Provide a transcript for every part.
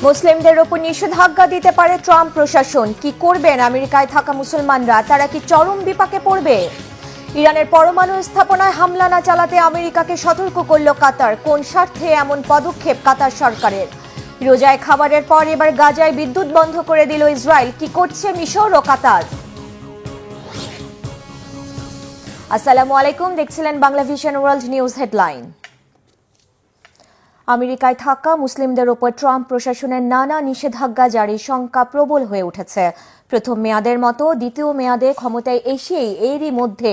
মুসলিমদের উপর নিষেধাজ্ঞা দিতে পারে ট্রাম্প প্রশাসন। কি করবেন আমেরিকায় থাকা মুসলমানরা? তারা কি চরম বিপাকে পড়বে? ইরানের পরমাণু স্থাপনায় হামলা না চালাতে আমেরিকাকে সতর্ক করল কাতার। কোন স্বার্থে এমন পদক্ষেপ কাতার সরকারের? রোজায় খাবারের পর এবার গাজায় বিদ্যুৎ বন্ধ করে দিল ইসরায়েল। কি করছে মিশর ও কাতার? আসসালামু আলাইকুম, দেখছিলেন Bangla vision world news headline. আমেরিকায় থাকা মুসলিমদের উপর ট্রাম্প প্রশাসনের নানা নিষেধাজ্ঞা জারির শঙ্কা প্রবল হয়ে উঠেছে। প্রথম মেয়াদের মতো দ্বিতীয় মেয়াদে ক্ষমতায় এসেই এরই মধ্যে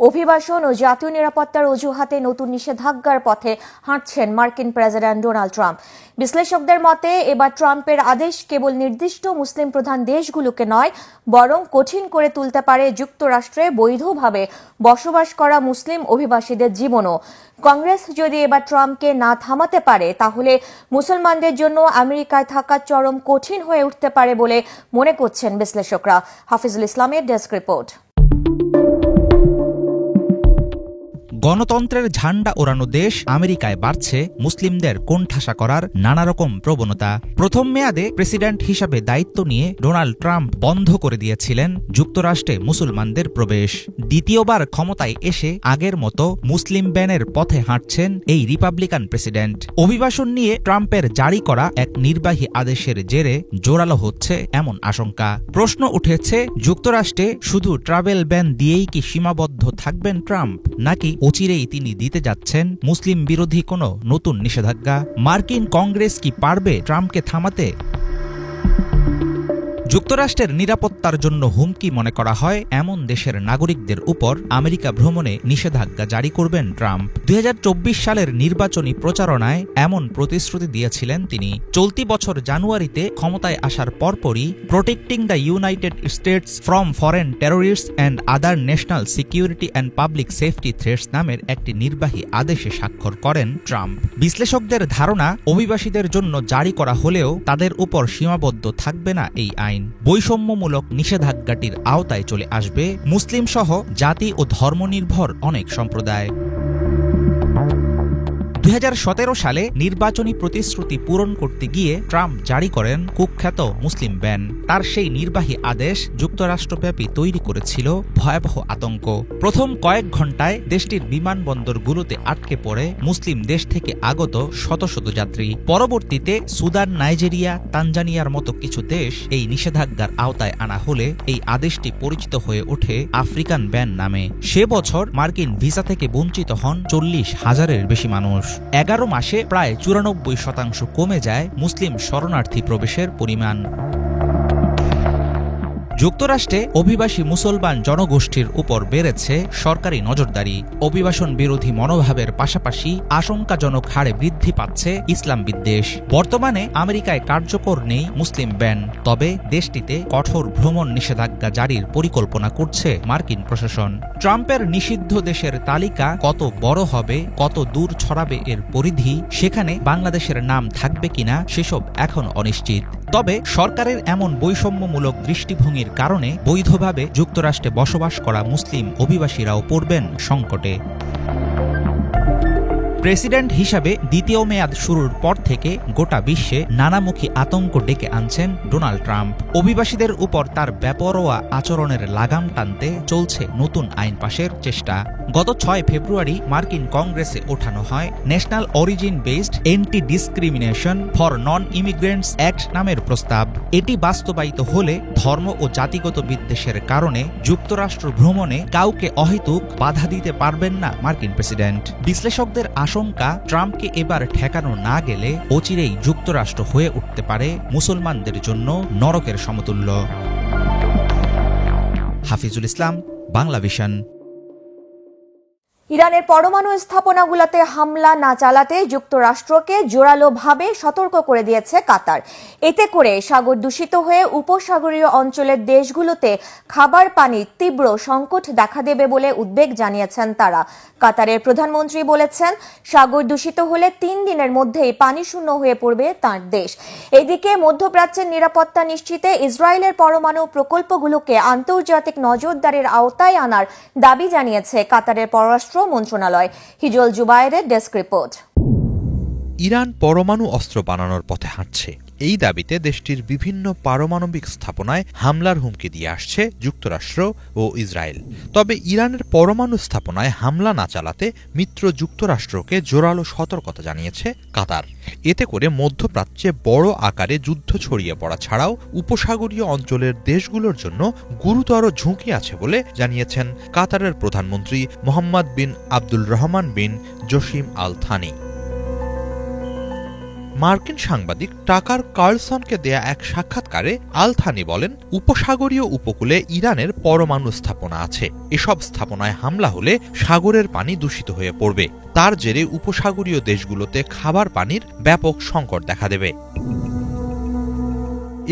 অভিবাসন ও জাতীয় নিরাপত্তার অজুহাতে নতুন নিষেধাজ্ঞার পথে হাঁটছেন মার্কিন প্রেসিডেন্ট ডোনাল্ড ট্রাম্প। বিশ্লেষকদের মতে এবার ট্রাম্পের আদেশ কেবল নির্দিষ্ট মুসলিম প্রধান দেশগুলোকে নয়, বরং কঠিন করে তুলতে পারে যুক্তরাষ্ট্রে বৈধভাবে বসবাস করা মুসলিম অভিবাসীদের জীবনও। কংগ্রেস যদি এবার ট্রাম্পকে না থামাতে পারে, তাহলে মুসলমানদের জন্য আমেরিকায় থাকা চরম কঠিন হয়ে উঠতে পারে বলে মনে করছেন বিশ্লেষকরা। হাফিজুল ইসলামের ডেস্ক রিপোর্ট। গণতন্ত্রের ঝান্ডা ওড়ানো দেশ আমেরিকায় বাড়ছে মুসলিমদের কোণঠাসা করার নানা রকম প্রবণতা। প্রথম মেয়াদে প্রেসিডেন্ট হিসাবে দায়িত্ব নিয়ে ডোনাল্ড ট্রাম্প বন্ধ করে দিয়েছিলেন যুক্তরাষ্ট্রে মুসলমানদের প্রবেশ। দ্বিতীয়বার ক্ষমতায় এসে আগের মতো মুসলিম ব্যানের পথে হাঁটছেন এই রিপাবলিকান প্রেসিডেন্ট। অভিবাসন নিয়ে ট্রাম্পের জারি করা এক নির্বাহী আদেশের জেরে জোরালো হচ্ছে এমন আশঙ্কা। প্রশ্ন উঠেছে, যুক্তরাষ্ট্রে শুধু ট্রাভেল ব্যান দিয়েই কি সীমাবদ্ধ থাকবেন ট্রাম্প, নাকি অচিরেই তিনি দিতে যাচ্ছেন মুসলিম বিরোধী কোনো নতুন নিষেধাজ্ঞা? মার্কিন কংগ্রেস কি পারবে ট্রাম্পকে থামাতে? যুক্তরাষ্ট্রের নিরাপত্তার জন্য হুমকি মনে করা হয় এমন দেশের নাগরিকদের উপর আমেরিকা ভ্রমণে নিষেধাজ্ঞা জারি করবেন ট্রাম্প। 2024 সালের নির্বাচনী প্রচারণায় এমন প্রতিশ্রুতি দিয়েছিলেন তিনি। চলতি বছর জানুয়ারিতে ক্ষমতায় আসার পরপরই protecting the United States from foreign terrorists and other national security and public safety threats নামের একটি নির্বাহী আদেশে স্বাক্ষর করেন ট্রাম্প। বিশ্লেষকদের ধারণা, অভিবাসীদের জন্য জারি করা হলেও তাদের উপর সীমাবদ্ধ থাকবে না এই আইন। বৈষম্যমূলক নিষেধাজ্ঞাটির আওতায় চলে আসবে মুসলিম সহ জাতি ও ধর্মনির্ভর অনেক সম্প্রদায়। 2017 সালে নির্বাচনী প্রতিশ্রুতি পূরণ করতে গিয়ে ট্রাম্প জারি করেন কুখ্যাত মুসলিম ব্যান। তার সেই নির্বাহী আদেশ যুক্তরাষ্ট্রব্যাপী তৈরি করেছিল ভয়াবহ আতঙ্ক। প্রথম কয়েক ঘণ্টায় দেশটির বিমানবন্দরগুলোতে আটকে পড়ে মুসলিম দেশ থেকে আগত শত শত যাত্রী। পরবর্তীতে সুদান, নাইজেরিয়া, তানজানিয়ার মতো কিছু দেশ এই নিষেধাজ্ঞার আওতায় আনা হলে এই আদেশটি পরিচিত হয়ে ওঠে আফ্রিকান ব্যান নামে। সে বছর মার্কিন ভিসা থেকে বঞ্চিত হন 40,000-এর বেশি মানুষ। 11 মাসে প্রায় 94% কমে যায় মুসলিম শরণার্থী প্রবেশের পরিমাণ। যুক্তরাষ্ট্রে অভিবাসী মুসলমান জনগোষ্ঠীর উপর বেড়েছে সরকারি নজরদারি। অভিবাসন বিরোধী মনোভাবের পাশাপাশি আশঙ্কাজনক হারে বৃদ্ধি পাচ্ছে ইসলাম বিদ্বেষ। বর্তমানে আমেরিকায় কার্যকর নেই মুসলিম ব্যান, তবে দেশটিতে কঠোর ভ্রমণ নিষেধাজ্ঞা জারির পরিকল্পনা করছে মার্কিন প্রশাসন। ট্রাম্পের নিষিদ্ধ দেশের তালিকা কত বড় হবে, কত দূর ছড়াবে এর পরিধি, সেখানে বাংলাদেশের নাম থাকবে কিনা সেসব এখন অনিশ্চিত। তবে সরকারের এমন বৈষম্যমূলক দৃষ্টিভঙ্গির কারণে বৈধভাবে যুক্তরাষ্ট্রে বসবাস করা মুসলিম অভিবাসীরাও পড়বেন সংকটে। প্রেসিডেন্ট হিসাবে দ্বিতীয় মেয়াদ শুরুর পর থেকে গোটা বিশ্বে নানামুখী আতঙ্ক ডেকে আনছেন ডোনাল্ড ট্রাম্প। অভিবাসীদের উপর তার বেপরোয়া আচরণের লাগাম টানতে চলছে নতুন আইন পাশের চেষ্টা। গত 6 ফেব্রুয়ারি মার্কিন কংগ্রেসে ওঠানো হয় national origin based anti discrimination for non immigrants act নামের প্রস্তাব। এটি বাস্তবায়িত হলে ধর্ম ও জাতিগত বিদ্বেষের কারণে যুক্তরাষ্ট্র ভ্রমণে কাউকে অহেতুক বাধা দিতে পারবেন না মার্কিন প্রেসিডেন্ট। বিশ্লেষকদের আশঙ্কা, ট্রাম্পকে এবার ঠেকানো না গেলে অচিরেই যুক্তরাষ্ট্র হয়ে উঠতে পারে মুসলমানদের জন্য নরকের সমতুল্য। হাফিজুল ইসলাম, বাংলা ভিশন। ইরানের পরমাণু স্থাপনাগুলোতে হামলা না চালাতে যুক্তরাষ্ট্রকে জোরালোভাবে সতর্ক করে দিয়েছে কাতার। এতে করে সাগর দূষিত হয়ে উপসাগরীয় অঞ্চলের দেশগুলোতে খাবার পানির তীব্র সংকট দেখা দেবে বলে উদ্বেগ জানিয়েছেন তারা। কাতারের প্রধানমন্ত্রী বলেছেন, সাগর দূষিত হলে 3 দিনের মধ্যেই পানি শূন্য হয়ে পড়বে তার দেশ। এদিকে মধ্যপ্রাচ্যের নিরাপত্তা নিশ্চিতে ইসরায়েলের পরমাণু প্রকল্পগুলোকে আন্তর্জাতিক নজরদারির আওতায় আনার দাবি জানিয়েছে কাতারের পররাষ্ট্র মন্ত্রণালয়। হিজল জুবায়েরের ডেস্ক রিপোর্ট। ইরান পরমাণু অস্ত্র বানানোর পথে হাঁটছে। এই দাবিতে দেশটির বিভিন্ন পারমাণবিক স্থাপনায় হামলার হুমকি দিয়ে আসছে যুক্তরাষ্ট্র ও ইসরায়েল। তবে ইরানের পরমাণু স্থাপনায় হামলা না চালাতে মিত্র যুক্তরাষ্ট্রকে জোরালো সতর্কতা জানিয়েছে কাতার। এতে করে মধ্যপ্রাচ্যে বড় আকারে যুদ্ধ ছড়িয়ে পড়া ছাড়াও উপসাগরীয় অঞ্চলের দেশগুলোর জন্য গুরুতর ঝুঁকি আছে বলে জানিয়েছেন কাতারের প্রধানমন্ত্রী মোহাম্মদ বিন আব্দুল রহমান বিন জসিম আল থানি। মার্কিন সাংবাদিক টাকার কার্লসনকে দেয়া এক সাক্ষাৎকারে আল থানি বলেন, উপসাগরীয় উপকূলে ইরানের পরমাণু স্থাপনা আছে। এসব স্থাপনায় হামলা হলে সাগরের পানি দূষিত হয়ে পড়বে। তার জেরে উপসাগরীয় দেশগুলোতে খাবার পানির ব্যাপক সংকট দেখা দেবে।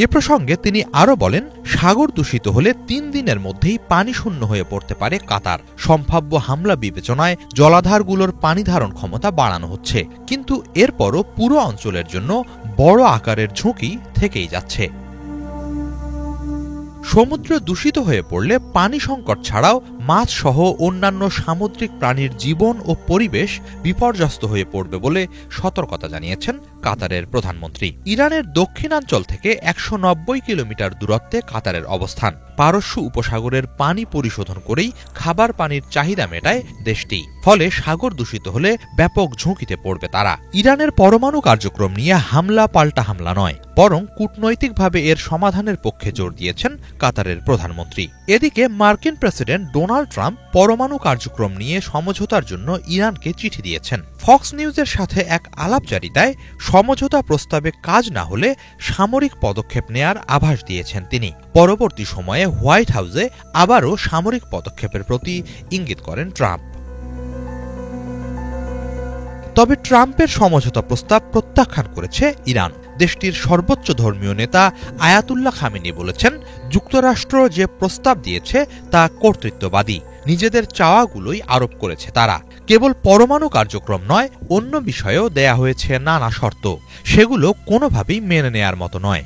এ প্রসঙ্গে তিনি আরও বলেন, সাগর দূষিত হলে ৩ দিনের মধ্যেই পানি শূন্য হয়ে পড়তে পারে কাতার। সম্ভাব্য হামলা বিবেচনায় জলাধারগুলোর পানি ধারণ ক্ষমতা বাড়ানো হচ্ছে, কিন্তু এরপরও পুরো অঞ্চলের জন্য বড় আকারের ঝুঁকি থেকেই যাচ্ছে। সমুদ্র দূষিত হয়ে পড়লে পানি সংকট ছাড়াও মাছ সহ অন্যান্য সামুদ্রিক প্রাণীর জীবন ও পরিবেশ বিপর্যস্ত হয়ে পড়বে বলে সতর্কতা জানিয়েছেন কাতারের প্রধানমন্ত্রী। ইরানের দক্ষিণাঞ্চল থেকে ১৯০ কিলোমিটার দূরত্বে কাতারের অবস্থান। পারস্য উপসাগরের পানি পরিশোধন করেই খাবার পানির চাহিদা মেটায় দেশটি। ফলে সাগর দূষিত হলে ব্যাপক ঝুঁকিতে পড়বে তারা। ইরানের পরমাণু কার্যক্রম নিয়ে হামলা পাল্টা হামলা নয়, বরং কূটনৈতিকভাবে এর সমাধানের পক্ষে জোর দিয়েছেন কাতারের প্রধানমন্ত্রী। এদিকে মার্কিন প্রেসিডেন্ট ডোনাল্ড ট্রাম্প পরমাণু কার্যক্রম নিয়ে সমঝোতার জন্য ইরানকে চিঠি দিয়েছেন। ফক্স নিউজের সাথে এক আলাপচারিতায় সমঝোতা প্রস্তাবে কাজ না হলে সামরিক পদক্ষেপ নেয়ার আভাস দিয়েছেন তিনি। পরবর্তী সময়ে হোয়াইট হাউসে আবারও সামরিক পদক্ষেপের প্রতি ইঙ্গিত করেন ট্রাম্প। তবে ট্রাম্পের সমঝোতা প্রস্তাব প্রত্যাখ্যান করেছে ইরান। দেশটির সর্বোচ্চ ধর্মীয় নেতা আয়াতুল্লাহ খামেনি বলেছেন, যুক্তরাষ্ট্র যে প্রস্তাব দিয়েছে তা কর্তৃত্ববাদী, নিজেদের চাওয়াগুলোই আরোপ করেছে তারা। কেবল পরমাণু কার্যক্রম নয়, অন্য বিষয়েও দেয়া হয়েছে নানা শর্ত, সেগুলো কোনোভাবেই মেনে নেয়ার মতো নয়।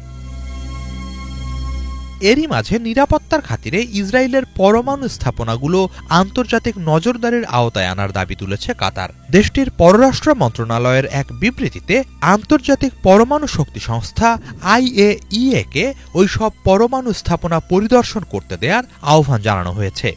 এরই মাঝে নিরাপত্তার খাতিরে ইসরায়েলের পরমাণু স্থাপনাগুলো আন্তর্জাতিক নজরদারির আওতায় আনার দাবি তুলেছে কাতার। দেশটির পররাষ্ট্র মন্ত্রণালয়ের এক বিবৃতিতে আন্তর্জাতিক পরমাণু শক্তি সংস্থা IAEA কে ওইসব পরমাণু স্থাপনা পরিদর্শন করতে দেওয়ার আহ্বান জানানো হয়েছে।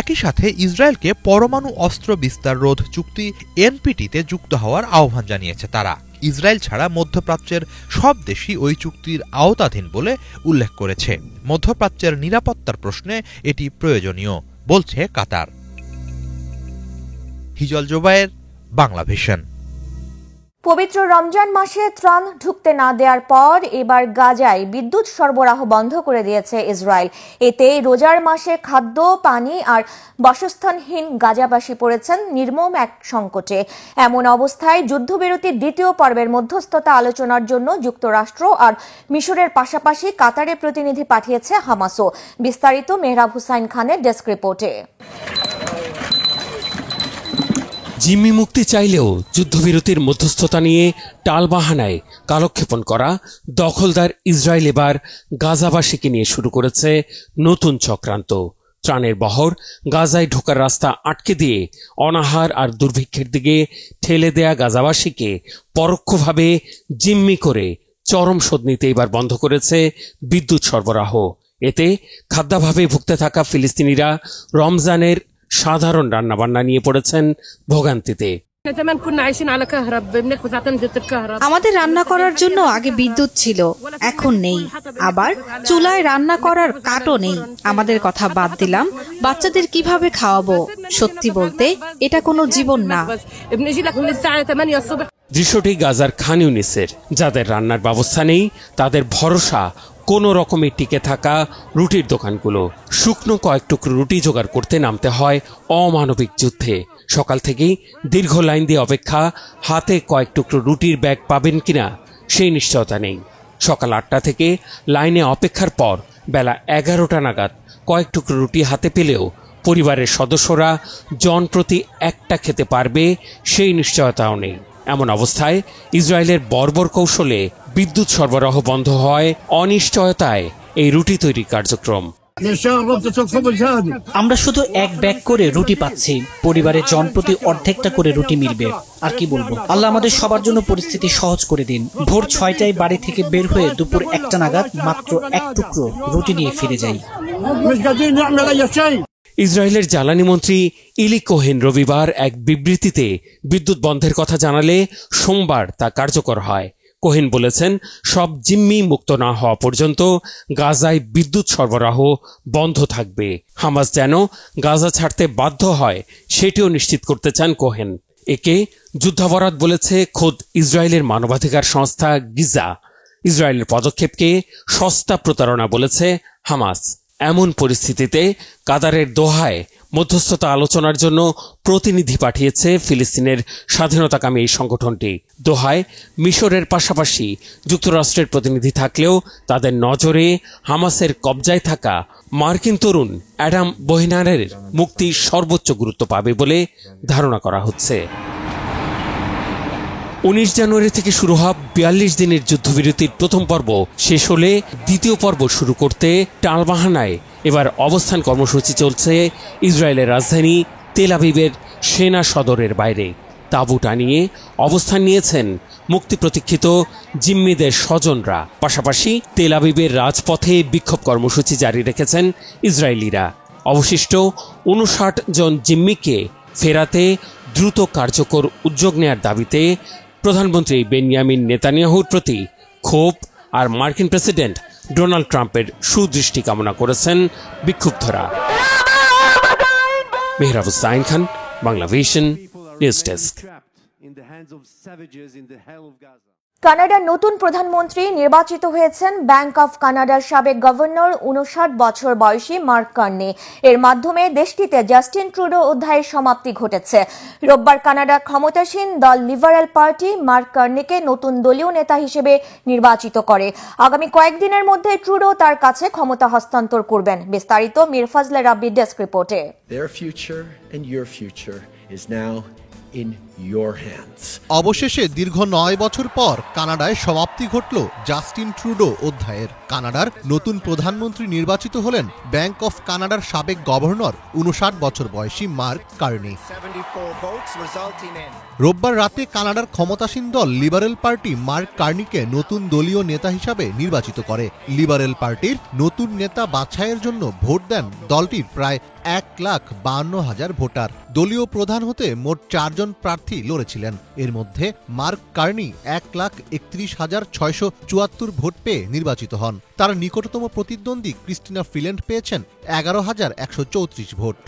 একই সাথে ইসরায়েলকে পরমাণু অস্ত্র বিস্তার রোধ চুক্তি NPT-তে যুক্ত হওয়ার আহ্বান জানিয়েছে তারা। ইসরায়েল ছাড়া মধ্যপ্রাচ্যের সব দেশই ওই চুক্তির আওতাধীন বলে উল্লেখ করেছে। মধ্যপ্রাচ্যের নিরাপত্তার প্রশ্নে এটি প্রয়োজনীয় বলছে কাতার। হিজল জোবায়ের, বাংলা ভিশন। পবিত্র রমজান মাসে ত্রাণ ঢুকতে না দেওয়ার পর এবার গাজায় বিদ্যুৎ সরবরাহ বন্ধ করে দিয়েছে ইসরায়েল। এতে রোজার মাসে খাদ্য, পানি আর বাসস্থানহীন গাজাবাসী পড়েছেন নির্মম এক সংকটে। এমন অবস্থায় যুদ্ধবিরতির দ্বিতীয় পর্বের মধ্যস্থতা আলোচনার জন্য যুক্তরাষ্ট্র আর মিশরের পাশাপাশি কাতারে প্রতিনিধি পাঠিয়েছে হামাসও। বিস্তারিত মেহরাব হুসাইন খানের ডেস্ক রিপোর্টে। জিম্মি মুক্তি চাইলেও যুদ্ধবিরতির মধ্যস্থতা নিয়ে টালবাহানায় কালক্ষেপণ করা দখলদার ইসরায়েল এবার গাজাবাসীকে নিয়ে শুরু করেছে নতুন চক্রান্ত। ত্রাণের বহর গাজায় ঢোকার রাস্তা আটকে দিয়ে অনাহার আর দুর্ভিক্ষের দিকে ঠেলে দেয়া গাজাবাসীকে পরোক্ষভাবে জিম্মি করে চরম শোধ নিতে এবার বন্ধ করেছে বিদ্যুৎ সরবরাহ। এতে খাদ্যাভাবে ভুগতে থাকা ফিলিস্তিনিরা রমজানের সাধারণ রান্নাবান্না নিয়ে পড়েছেন ভোগান্তিতে। আমাদের রান্না করার জন্য আগে বিদ্যুৎ ছিল, এখন নেই। আবার চুলায় রান্না করার কাঠও নেই। আমাদের কথা বাদ দিলাম, বাচ্চাদের কিভাবে খাওয়াবো? সত্যি বলতে এটা কোনো জীবন না। দৃশ্যটি গাজার খান ইউনিসের। যাদের রান্নার ব্যবস্থা নেই তাদের ভরসা কোনো রকমে টিকে থাকা রুটির দোকানগুলো। শুকনো কয়েক টুকরো রুটি জোগাড় করতে নামতে হয় অমানবিক যুদ্ধে। সকাল থেকেই দীর্ঘ লাইন দিয়ে অপেক্ষা, হাতে কয়েক টুকরো রুটির ব্যাগ পাবেন কিনা সেই নিশ্চয়তা নেই। সকাল 8টা থেকে লাইনে অপেক্ষার পর বেলা 11টা নাগাদ কয়েক টুকরো রুটি হাতে পেলেও পরিবারের সদস্যরা জনপ্রতি একটা খেতে পারবে সেই নিশ্চয়তাও নেই। এমন অবস্থায় ইসরায়েলের বর্বর কৌশলে বিদ্যুৎ সরবরাহ বন্ধ হয়, অনিশ্চয়তায় এই রুটি তৈরির কার্যক্রম। আমরা শুধু এক ব্যাগ করে রুটি পাচ্ছি, পরিবারের জনপ্রতি অর্ধেকটা করে রুটি মিলবে। আর কি বলবো, আল্লাহ আমাদের সবার জন্য পরিস্থিতি সহজ করে দিন। ভোর 6টায় বাড়ি থেকে বের হয়ে দুপুর 1টা নাগাদ মাত্র এক টুকরো রুটি নিয়ে ফিরে যাই। ইসরায়েলের জ্বালানি মন্ত্রী ইলি কোহেন রবিবার এক বিবৃতিতে বিদ্যুৎ বন্ধের কথা জানালে সোমবার তা কার্যকর হয়। কোহেন বলেছেন, সব জিম্মি মুক্ত না হওয়া পর্যন্ত গাজায় বিদ্যুৎ সরবরাহ বন্ধ থাকবে। হামাস যেন গাজা ছাড়তে বাধ্য হয় সেটিও নিশ্চিত করতে চান কোহেন। একে যুদ্ধাপরাধ বলেছে খোদ ইসরায়েলের মানবাধিকার সংস্থা গিজা। ইসরায়েলের পদক্ষেপকে সস্তা প্রতারণা বলেছে হামাস। এমন পরিস্থিতিতে কাতারের দোহায় মধ্যস্থতা আলোচনার জন্য প্রতিনিধি পাঠিয়েছে ফিলিস্তিনের স্বাধীনতাকামী এই সংগঠনটি। দোহায় মিশরের পাশাপাশি যুক্তরাষ্ট্রের প্রতিনিধি থাকলেও তাদের নজরে হামাসের কবজায় থাকা মার্কিন তরুণ অ্যাডাম বহিনারের মুক্তি সর্বোচ্চ গুরুত্ব পাবে বলে ধারণা করা হচ্ছে। 19 জানুয়ারি থেকে শুরু হওয়া 42 দিনের যুদ্ধবিরতির প্রথম পর্ব শেষ হলে দ্বিতীয় পর্ব শুরু করতে টালবাহানায় এবার অবস্থান কর্মসূচি চলছে ইসরায়েলের রাজধানী তেল আবিবের সেনা সদরের বাইরে। তাঁবু টানিয়ে অবস্থান নিয়েছেন মুক্তি প্রতীক্ষিত জিম্মিদের স্বজনরা। পাশাপাশি তেল আবিবের রাজপথে বিক্ষোভ কর্মসূচি জারি রেখেছেন ইসরায়েলিরা। অবশিষ্ট 59 জন জিম্মিকে ফেরাতে দ্রুত কার্যকর উদ্যোগ নেয়ার দাবিতে প্রধানমন্ত্রী বেনিয়ামিন নেতানিয়াহুর প্রতি ক্ষোভ আর মার্কিন প্রেসিডেন্ট ডোনাল্ড ট্রাম্পের সুদৃষ্টি কামনা করেছেন বিক্ষুব্ধরা। Mehrab Hussain Khan, Bangla vision, news desk. কানাডার নতুন প্রধানমন্ত্রী নির্বাচিত হয়েছেন ব্যাংক অফ কানাডার সাবেক গভর্নর 59 বছর বয়সী মার্ক কার্নি। এর মাধ্যমে দেশটিতে জাস্টিন ট্রুডো অধ্যায়ের সমাপ্তি ঘটেছে। রোববার কানাডার ক্ষমতাসীন দল লিবারেল পার্টি মার্ক কার্নিকে নতুন দলীয় নেতা হিসেবে নির্বাচিত করে। আগামী কয়েকদিনের মধ্যে ট্রুডো তার কাছে ক্ষমতা হস্তান্তর করবেন। বিস্তারিত মীর ফজলে রাব্বির ডেস্ক রিপোর্টে। Their future and your future is now in your hands. অবশেষে দীর্ঘ 9 বছর পর কানাডায় সমাপ্তি ঘটল জাস্টিন ট্রুডো অধ্যায়ের। কানাডার নতুন প্রধানমন্ত্রী নির্বাচিত হলেন ব্যাংক অফ কানাডার সাবেক গভর্নর 59 বছর বয়সী মার্ক কার্নি। রোববার রাতে কানাডার ক্ষমতাসীন দল লিবারেল পার্টি মার্ক কার্নিকে নতুন দলীয় নেতা হিসাবে নির্বাচিত করে। লিবারেল পার্টির নতুন নেতা বাছাইয়ের জন্য ভোট দেন দলটির প্রায় 1,52,000 ভোটার। দলীয় প্রধান হতে মোট 4 জন প্রার্থী লড়েছিলেন। এর মধ্যে মার্ক কার্নি 1,31,674 ভোট পেয়ে নির্বাচিত হন। তার নিকটতম প্রতিদ্বন্দ্বী ক্রিস্টিনা ফ্রিল্যান্ড পেয়েছেন 11,134 ভোট।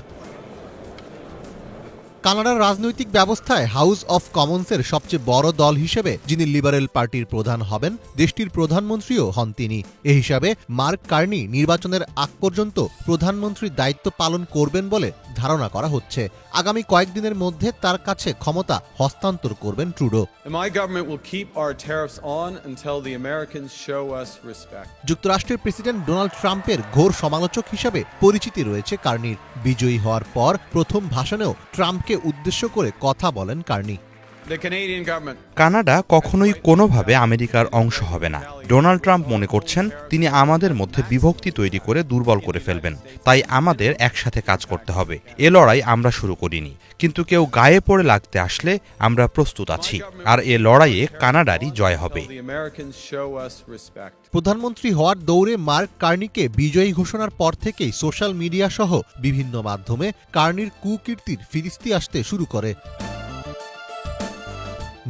কানাডার রাজনৈতিক ব্যবস্থায় হাউস অফ কমন্সের সবচেয়ে বড় দল হিসেবে যিনি লিবারেল পার্টির প্রধান হবেন, দেশটির প্রধানমন্ত্রীও হন তিনি। এ হিসাবে মার্ক কার্নি নির্বাচনের আগ পর্যন্ত প্রধানমন্ত্রীর দায়িত্ব পালন করবেন বলে ধারণা করা হচ্ছে। আগামী কয়েকদিনের মধ্যে তার কাছে ক্ষমতা হস্তান্তর করবেন ট্রুডো। যুক্তরাষ্ট্রের প্রেসিডেন্ট ডোনাল্ড ট্রাম্পের ঘোর সমালোচক হিসেবে পরিচিতি রয়েছে কার্নির। বিজয়ী হওয়ার পর প্রথম ভাষণেও ট্রাম্পকে উদ্দেশ্য করে কথা বলেন কার্নি। কানাডা কখনোই কোনোভাবে আমেরিকার অংশ হবে না। ডোনাল্ড ট্রাম্প মনে করছেন তিনি আমাদের মধ্যে বিভক্তি তৈরি করে দুর্বল করে ফেলবেন। তাই আমাদের একসাথে কাজ করতে হবে। এ লড়াই আমরা শুরু করিনি, কিন্তু কেউ গায়ে পড়ে লাগতে আসলে আমরা প্রস্তুত আছি। আর এ লড়াইয়ে কানাডারই জয় হবে। প্রধানমন্ত্রী হওয়ার দৌড়ে মার্ক কার্নিকে বিজয়ী ঘোষণার পর থেকেই সোশ্যাল মিডিয়া সহ বিভিন্ন মাধ্যমে কার্নির কুকীর্তির ফিরিস্তি আসতে শুরু করে।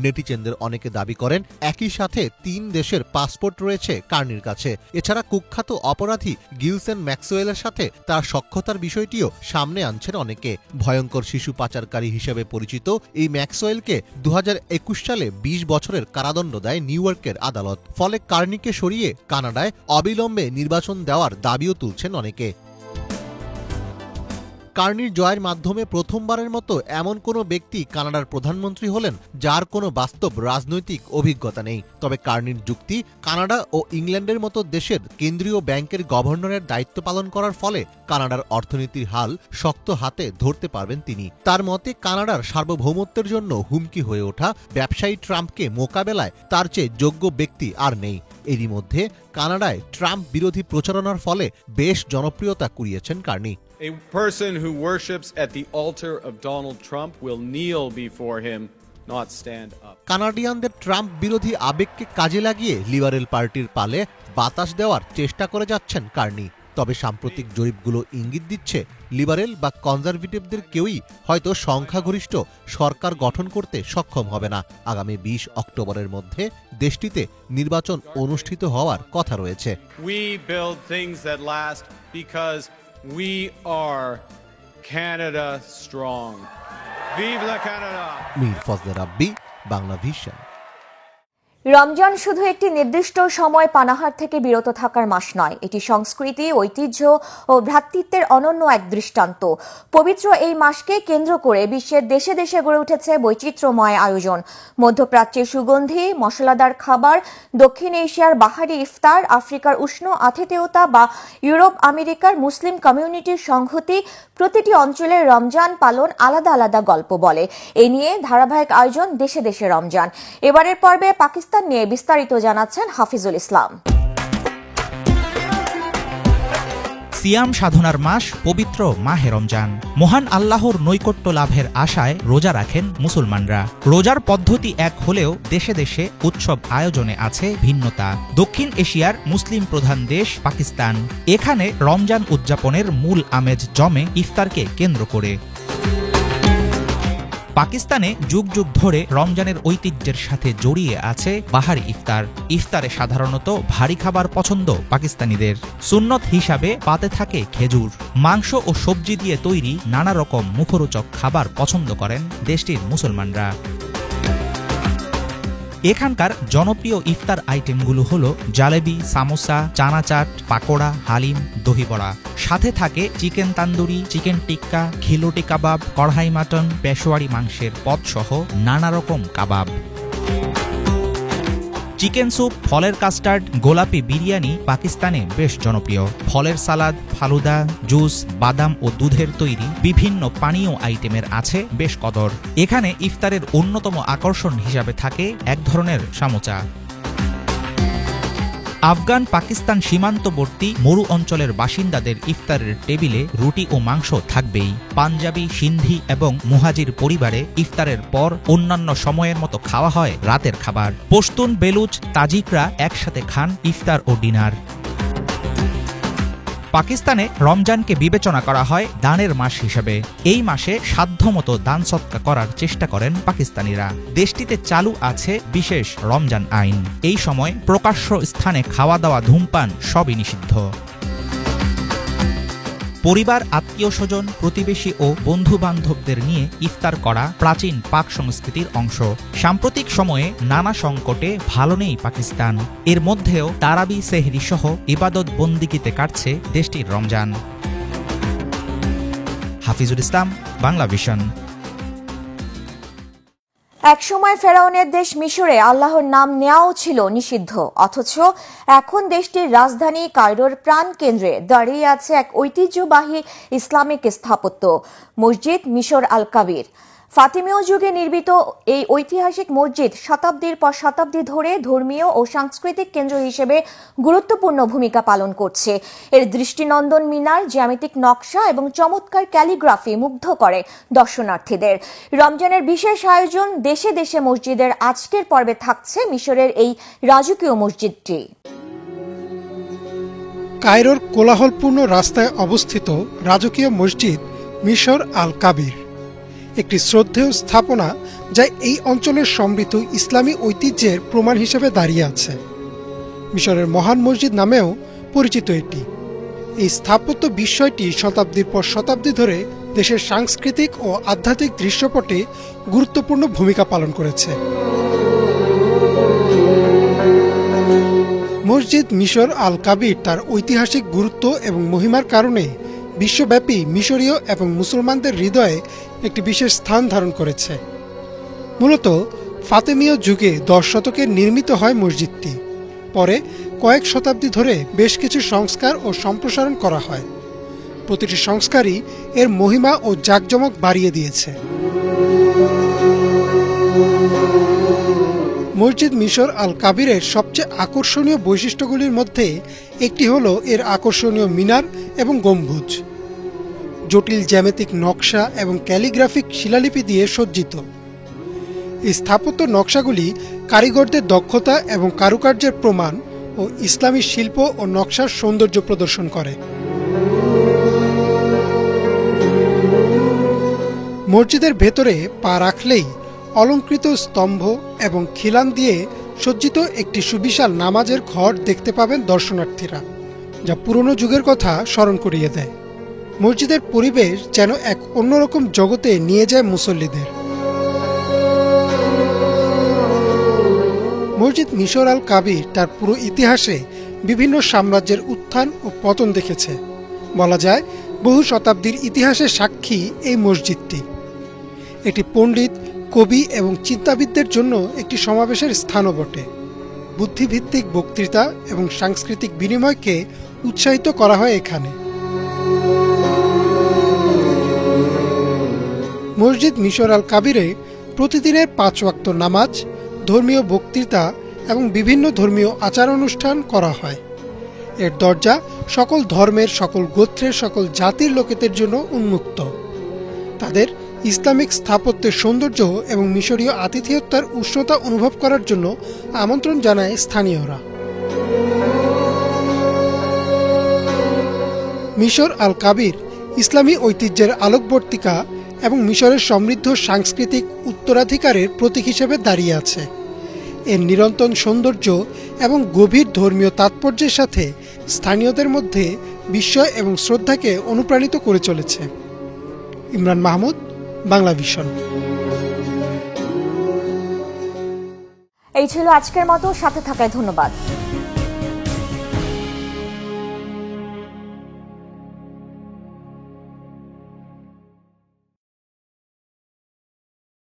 নেটিজেনদের অনেকে দাবি করেন একই সাথে 3 দেশের পাসপোর্ট রয়েছে কার্নির কাছে। এছাড়া কুখ্যাত অপরাধী গিলসেন ম্যাক্সওয়েলের সাথে তার সখ্যতার বিষয়টিও সামনে আনছেন অনেকে। ভয়ঙ্কর শিশু পাচারকারী হিসেবে পরিচিত এই ম্যাক্সওয়েলকে 2021 সালে 20 বছরের কারাদণ্ড দেয় নিউ ইয়র্কের আদালত। ফলে কার্নিকে সরিয়ে কানাডায় অবিলম্বে নির্বাচন দেওয়ার দাবিও তুলছেন অনেকে। কার্নির জয়ের মাধ্যমে প্রথমবারের মতো এমন কোনো ব্যক্তি কানাডার প্রধানমন্ত্রী হলেন যার কোনো বাস্তব রাজনৈতিক অভিজ্ঞতা নেই। তবে কার্নির যুক্তি, কানাডা ও ইংল্যান্ডের মতো দেশের কেন্দ্রীয় ব্যাংকের গভর্নরের দায়িত্ব পালন করার ফলে কানাডার অর্থনীতির হাল শক্ত হাতে ধরতে পারবেন তিনি। তার মতে কানাডার সার্বভৌমত্বের জন্য হুমকি হয়ে ওঠা ব্যবসায়ী ট্রাম্পকে মোকাবেলায় তার চেয়ে যোগ্য ব্যক্তি আর নেই। এরই মধ্যে কানাডায় ট্রাম্প বিরোধী প্রচারণার ফলে বেশ জনপ্রিয়তা কুড়িয়েছেন Carney. A person who worships at the altar of Donald Trump will kneel before him, not stand up. কানাডিয়ানদের ট্রাম্প বিরোধী আবেগকে কাজে লাগিয়ে লিবারেল পার্টির পালে বাতাস দেওয়ার চেষ্টা করে যাচ্ছেন কার্নি। তবে সাম্প্রতিক জরিপগুলো ইঙ্গিত দিচ্ছে লিবারেল বা কনজারভেটিভদের কেউই হয়তো সংখ্যাগরিষ্ঠ সরকার গঠন করতে সক্ষম হবে না। আগামী 20 অক্টোবরের মধ্যে দেশটিতে নির্বাচন অনুষ্ঠিত হওয়ার কথা রয়েছে। We build things that last because we are Canada strong. Vive la Canada! Mir Fazle Rabbi, Bangla vision. Ramzan শুধু একটি নির্দিষ্ট সময় পানাহার থেকে বিরত থাকার মাস নয়, এটি সংস্কৃতি, ঐতিহ্য ও ভ্রাতৃত্বের অনন্য এক দৃষ্টান্ত। পবিত্র এই মাসকে কেন্দ্র করে বিশ্বের দেশে দেশে গড়ে উঠেছে বৈচিত্র্যময় আয়োজন। মধ্যপ্রাচ্যের সুগন্ধি মশলাদার খাবার, দক্ষিণ এশিয়ার বাহারি ইফতার, আফ্রিকার উষ্ণ আতিথেয়তা বা ইউরোপ আমেরিকার মুসলিম কমিউনিটির সংহতি, প্রতিটি অঞ্চলের রমজান পালন আলাদা আলাদা গল্প বলে। এ নিয়ে ধারাবাহিক আয়োজন দেশে দেশে রমজান। এবারের পর্বে পাকিস্তান নিয়ে বিস্তারিত জানাচ্ছেন হাফিজুল ইসলাম। সিয়াম সাধনার মাস পবিত্র মাহে রমজান। মহান আল্লাহর নৈকট্য লাভের আশায় রোজা রাখেন মুসলমানরা। রোজার পদ্ধতি এক হলেও দেশে দেশে উৎসব আয়োজনে আছে ভিন্নতা। দক্ষিণ এশিয়ার মুসলিম প্রধান দেশ পাকিস্তান, এখানে রমজান উদযাপনের মূল আমেজ জমে ইফতারকে কেন্দ্র করে। পাকিস্তানে যুগ যুগ ধরে রমজানের ঐতিহ্যের সাথে জড়িয়ে আছে বাহারি ইফতার। ইফতারে সাধারণত ভারী খাবার পছন্দ পাকিস্তানিদের। সুন্নত হিসাবে পাতে থাকে খেজুর। মাংস ও সবজি দিয়ে তৈরি নানা রকম মুখরোচক খাবার পছন্দ করেন দেশটির মুসলমানরা। এখানকার জনপ্রিয় ইফতার আইটেমগুলো হল জালেবি, সামোসা, চানা চাট, পাকোড়া, হালিম, দহিবড়া। সাথে থাকে চিকেন তান্দুরি, চিকেন টিক্কা, খিলোটি কাবাব, কড়াই মাটন, পেশোয়ারি মাংসের পদসহ নানা রকম কাবাব। চিকেন স্যুপ, ফলের কাস্টার্ড, গোলাপি বিরিয়ানি পাকিস্তানে বেশ জনপ্রিয়। ফলের সালাদ, ফালুদা, জুস, বাদাম ও দুধের তৈরি বিভিন্ন পানীয় আইটেমের আছে বেশ কদর। এখানে ইফতারের অন্যতম আকর্ষণ হিসাবে থাকে এক ধরনের সামোচা। আফগান পাকিস্তান সীমান্তবর্তী মরু অঞ্চলের বাসিন্দাদের ইফতারের টেবিলে রুটি ও মাংস থাকবেই। পাঞ্জাবি, সিন্ধি এবং মুহাজির পরিবারে ইফতারের পর অন্যান্য সময়ের মতো খাওয়া হয় রাতের খাবার। পশতুন, বেলুচ, তাজিকরা একসাথে খান ইফতার ও ডিনার। পাকিস্তানে রমজানকে বিবেচনা করা হয় দানের মাস হিসেবে। এই মাসে সাধ্যমতো দান সৎকা করার চেষ্টা করেন পাকিস্তানিরা। দেশটিতে চালু আছে বিশেষ রমজান আইন। এই সময় প্রকাশ্য স্থানে খাওয়া দাওয়া, ধূমপান সবই নিষিদ্ধ। পরিবার, আত্মীয় স্বজন, প্রতিবেশী ও বন্ধু বান্ধবদের নিয়ে ইফতার করা প্রাচীন পাক সংস্কৃতির অংশ। সাম্প্রতিক সময়ে নানা সংকটে ভালো নেই পাকিস্তান। এর মধ্যেও তারাবি, সেহরি সহ ইবাদত বন্দিগিতে কাটছে দেশটির রমজান। হাফিজুল ইসলাম, বাংলা ভিশন। একসময় ফেরাউনের দেশ মিশরে আল্লাহর নাম নেওয়াও ছিল নিষিদ্ধ, অথচ এখন দেশটির রাজধানী কায়রোর প্রাণকেন্দ্রে দাঁড়িয়ে আছে এক ঐতিহ্যবাহী ইসলামিক স্থাপত্য, মসজিদ মিশর আল কাবির। ফাতিমীয় যুগে নির্মিত এই ঐতিহাসিক মসজিদ শতাব্দীর পর শতাব্দী ধরে ধর্মীয় ও সাংস্কৃতিক কেন্দ্র হিসেবে গুরুত্বপূর্ণ ভূমিকা পালন করছে। এর দৃষ্টিনন্দন মিনার, জ্যামিতিক নকশা এবং চমৎকার ক্যালিগ্রাফি মুগ্ধ করে দর্শনার্থীদের। রমজানের বিশেষ আয়োজন দেশে দেশে মসজিদের আজকের পর্বে থাকছে মিশরের এই রাজকীয় মসজিদটি। কায়রোর কোলাহলপূর্ণ রাস্তায় অবস্থিত রাজকীয় মসজিদ মিশর আল কাবির একটি শ্রদ্ধেয় স্থাপনা, যা এই অঞ্চলের সমৃদ্ধ ইসলামী ঐতিহ্যের প্রমাণ হিসেবে দাঁড়িয়ে আছে। মিশরের মহান মসজিদ নামেও পরিচিত এটি। এই স্থাপত্য বিষয়টি শতাব্দীর পর শতাব্দী ধরে দেশের সাংস্কৃতিক ও আধ্যাত্মিক দৃশ্যপটে গুরুত্বপূর্ণ ভূমিকা পালন করেছে। মসজিদ মিশর আল কাবির তার ঐতিহাসিক গুরুত্ব এবং মহিমার কারণে বিশ্বব্যাপী মিশরীয় এবং মুসলমানদের হৃদয়ে একটি বিশেষ স্থান ধারণ করেছে। মূলত ফাতেমীয় যুগে 10 শতকে নির্মিত হয় মসজিদটি। পরে কয়েক শতাব্দী ধরে বেশ কিছু সংস্কার ও সম্প্রসারণ করা হয়। প্রতিটি সংস্কারই এর মহিমা ও জাঁকজমক বাড়িয়ে দিয়েছে। মসজিদ মিশর আল কাবিরের সবচেয়ে আকর্ষণীয় বৈশিষ্ট্যগুলির মধ্যে একটি হল এর আকর্ষণীয় মিনার এবং গম্বুজ, জটিল জ্যামিতিক নকশা এবং ক্যালিগ্রাফিক শিলালিপি দিয়ে সজ্জিত। এই স্থাপত্য নকশাগুলি কারিগরদের দক্ষতা এবং কারুকার্যের প্রমাণ ও ইসলামী শিল্প ও নকশার সৌন্দর্য প্রদর্শন করে। মসজিদের ভেতরে পা রাখলেই অলঙ্কৃত স্তম্ভ এবং খিলান দিয়ে সজ্জিত একটি সুবিশাল নামাজের ঘর দেখতে পাবেন দর্শনার্থীরা, যা পুরনো যুগের কথা স্মরণ করিয়ে দেয়। মসজিদের পরিবেশ যেন এক অন্যরকম জগতে নিয়ে যায় মুসল্লিদের। মসজিদ মিশর আল কাবির তার পুরো ইতিহাসে বিভিন্ন সাম্রাজ্যের উত্থান ও পতন দেখেছে। বলা যায় বহু শতাব্দীর ইতিহাসের সাক্ষী এই মসজিদটি। এটি পণ্ডিত, কবি এবং চিন্তাবিদদের জন্য একটি সমাবেশের স্থানও বটে। বুদ্ধিভিত্তিক বক্তৃতা এবং সাংস্কৃতিক বিনিময়কে উৎসাহিত করা হয় এখানে। মসজিদ মিশর আল কাবিরে প্রতিদিনের 5 ওয়াক্ত নামাজ, ধর্মীয় বক্তৃতা এবং বিভিন্ন ধর্মীয় আচার অনুষ্ঠান করা হয়। এর দরজা সকল ধর্মের, সকল গোত্রের, সকল জাতির লোকেদের জন্য উন্মুক্ত। তাদের ইসলামিক স্থাপত্যের সৌন্দর্য এবং মিশরীয় আতিথেয়তার উষ্ণতা অনুভব করার জন্য আমন্ত্রণ জানায় স্থানীয়রা। মিশর আল কাবির ইসলামী ঐতিহ্যের আলোকবর্তিকা এবং মিশরের সমৃদ্ধ সাংস্কৃতিক উত্তরাধিকারের প্রতীক হিসেবে দাঁড়িয়ে আছে। এর নিরন্তর সৌন্দর্য এবং গভীর ধর্মীয় তাৎপর্যের সাথে স্থানীয়দের মধ্যে বিস্ময় এবং শ্রদ্ধাকে অনুপ্রাণিত করে চলেছে। ইমরান মাহমুদ, বাংলা ভিশন। এই ছিল আজকের মতো, সাথে থাকায় ধন্যবাদ।